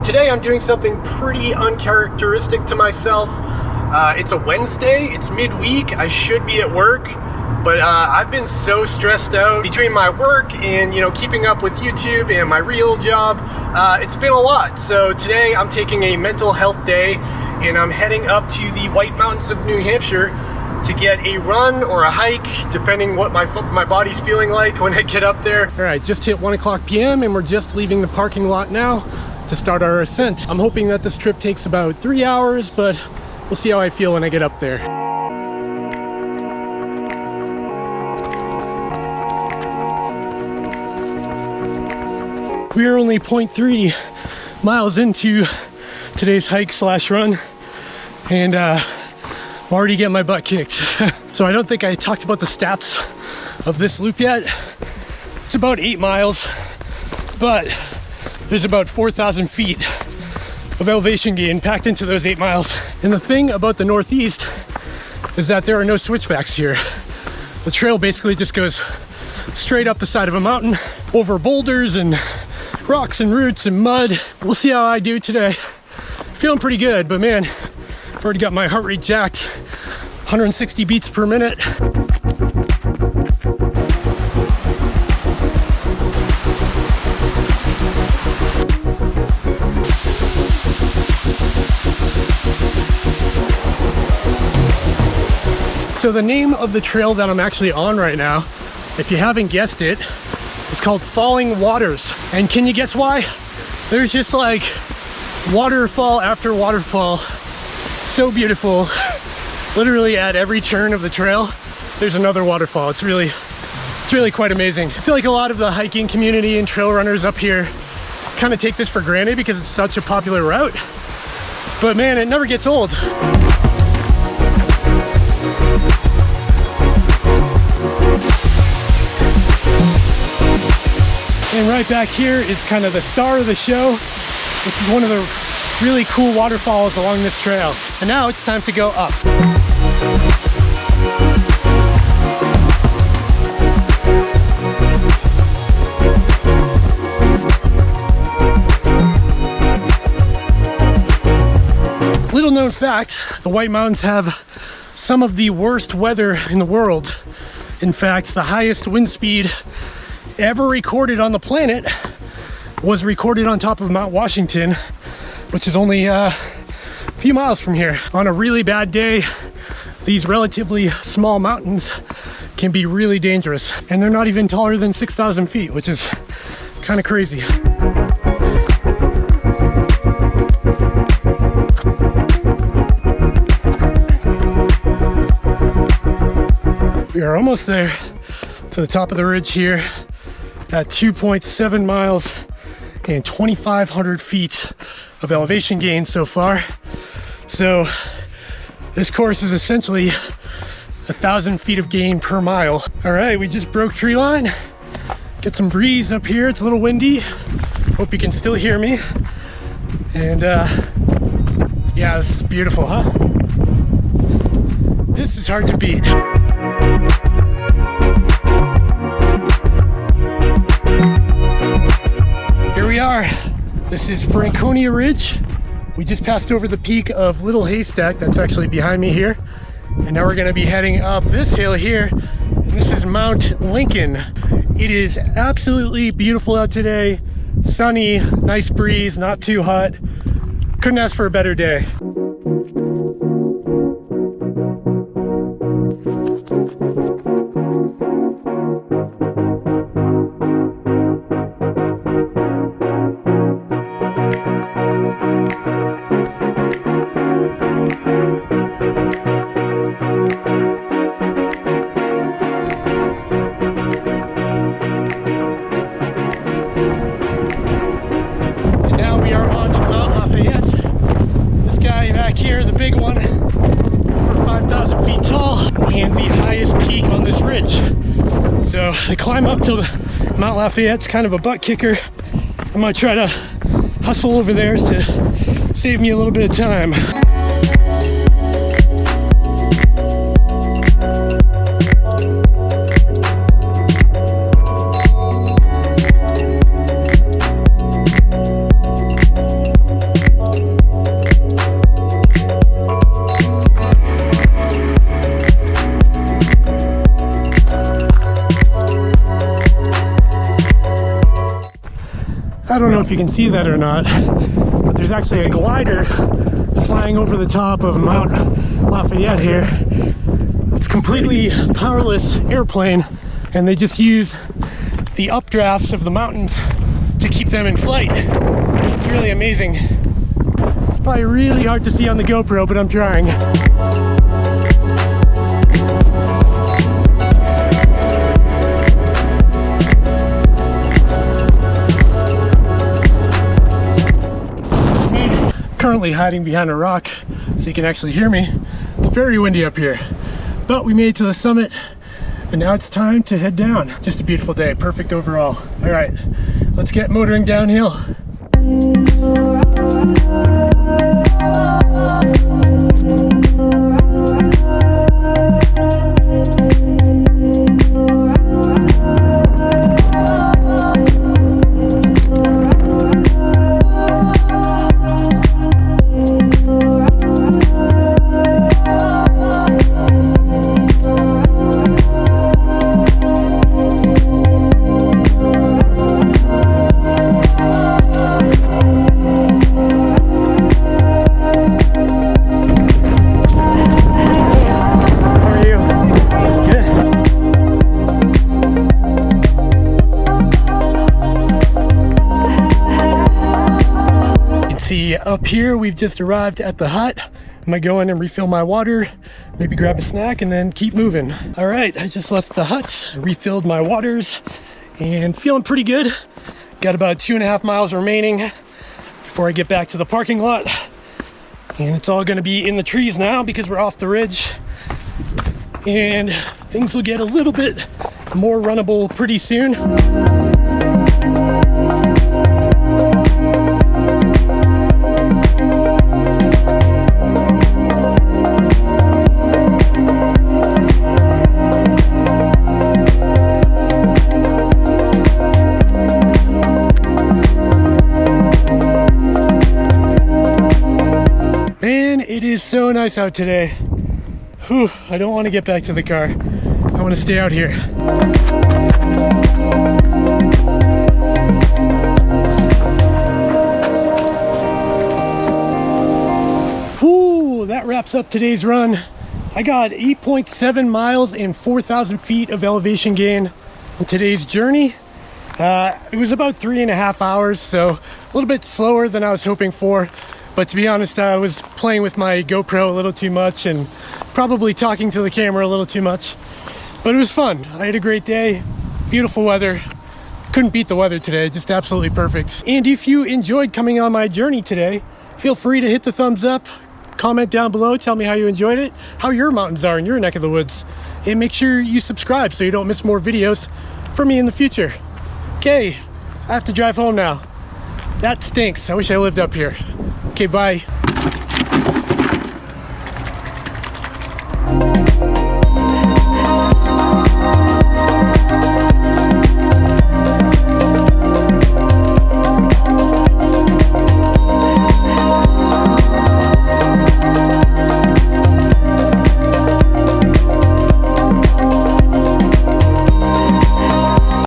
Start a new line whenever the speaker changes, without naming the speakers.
Today I'm doing something pretty uncharacteristic to myself. It's a Wednesday, it's midweek, I should be at work, but I've been so stressed out between my work and keeping up with YouTube and my real job. It's been a lot. So today I'm taking a mental health day and I'm heading up to the White Mountains of New Hampshire to get a run or a hike, depending what my body's feeling like when I get up there. All right, just hit 1:00 p.m. and we're just leaving the parking lot now to start our ascent. I'm hoping that this trip takes about 3 hours, but we'll see how I feel when I get up there. We are only 0.3 miles into today's hike slash run, and I'm already getting my butt kicked. So I don't think I talked about the stats of this loop yet. It's about 8 miles, but there's about 4,000 feet of elevation gain packed into those 8 miles. And the thing about the Northeast is that there are no switchbacks here. The trail basically just goes straight up the side of a mountain, over boulders and rocks and roots and mud. We'll see how I do today. Feeling pretty good, but man, I've already got my heart rate jacked, 160 beats per minute. So the name of the trail that I'm actually on right now, if you haven't guessed it, is called Falling Waters. And can you guess why? There's just like waterfall after waterfall. So beautiful. Literally at every turn of the trail, there's another waterfall. It's really quite amazing. I feel like a lot of the hiking community and trail runners up here kind of take this for granted because it's such a popular route. But man, it never gets old. And right back here is kind of the star of the show. This is one of the really cool waterfalls along this trail. And now it's time to go up. Little known fact, the White Mountains have some of the worst weather in the world. In fact, the highest wind speed ever recorded on the planet was recorded on top of Mount Washington, which is only a few miles from here. On a really bad day, these relatively small mountains can be really dangerous, and they're not even taller than 6,000 feet, which is kind of crazy. We are almost there to the top of the ridge here at 2.7 miles and 2,500 feet of elevation gain so far. So this course is essentially 1,000 feet of gain per mile. All right, we just broke tree line. Get some breeze up here. It's a little windy. Hope you can still hear me. And yeah, this is beautiful, huh? This is hard to beat. Here we are. This is Franconia Ridge. We just passed over the peak of Little Haystack. That's actually behind me here. And now we're gonna be heading up this hill here. This is Mount Lincoln. It is absolutely beautiful out today. Sunny, nice breeze, not too hot. Couldn't ask for a better day. And now we are on to Mount Lafayette. This guy back here, the big one, over 5,000 feet tall, and the highest peak on this ridge. So the climb up to Mount Lafayette's kind of a butt kicker. I'm gonna try to hustle over there to save me a little bit of time. I don't know if you can see that or not, but there's actually a glider flying over the top of Mount Lafayette here. It's completely powerless airplane, and they just use the updrafts of the mountains to keep them in flight. It's really amazing. It's probably really hard to see on the GoPro, but I'm trying. Currently hiding behind a rock so you can actually hear me. It's very windy up here, but we made it to the summit and now it's time to head down. Just a beautiful day, perfect overall. All right, let's get motoring downhill. Up here, we've just arrived at the hut. I'm gonna go in and refill my water, maybe grab a snack, and then keep moving. All right, I just left the hut, refilled my waters, and feeling pretty good. Got about 2.5 miles remaining before I get back to the parking lot. And it's all gonna be in the trees now because we're off the ridge. And things will get a little bit more runnable pretty soon. It is so nice out today. Whew, I don't want to get back to the car. I want to stay out here. Whew, that wraps up today's run. I got 8.7 miles and 4,000 feet of elevation gain on today's journey. It was about 3.5 hours, so a little bit slower than I was hoping for. But to be honest, I was playing with my GoPro a little too much and probably talking to the camera a little too much. But it was fun. I had a great day, beautiful weather. Couldn't beat the weather today, just absolutely perfect. And if you enjoyed coming on my journey today, feel free to hit the thumbs up, comment down below, tell me how you enjoyed it, how your mountains are in your neck of the woods. And make sure you subscribe so you don't miss more videos from me in the future. Okay, I have to drive home now. That stinks. I wish I lived up here. Okay, bye.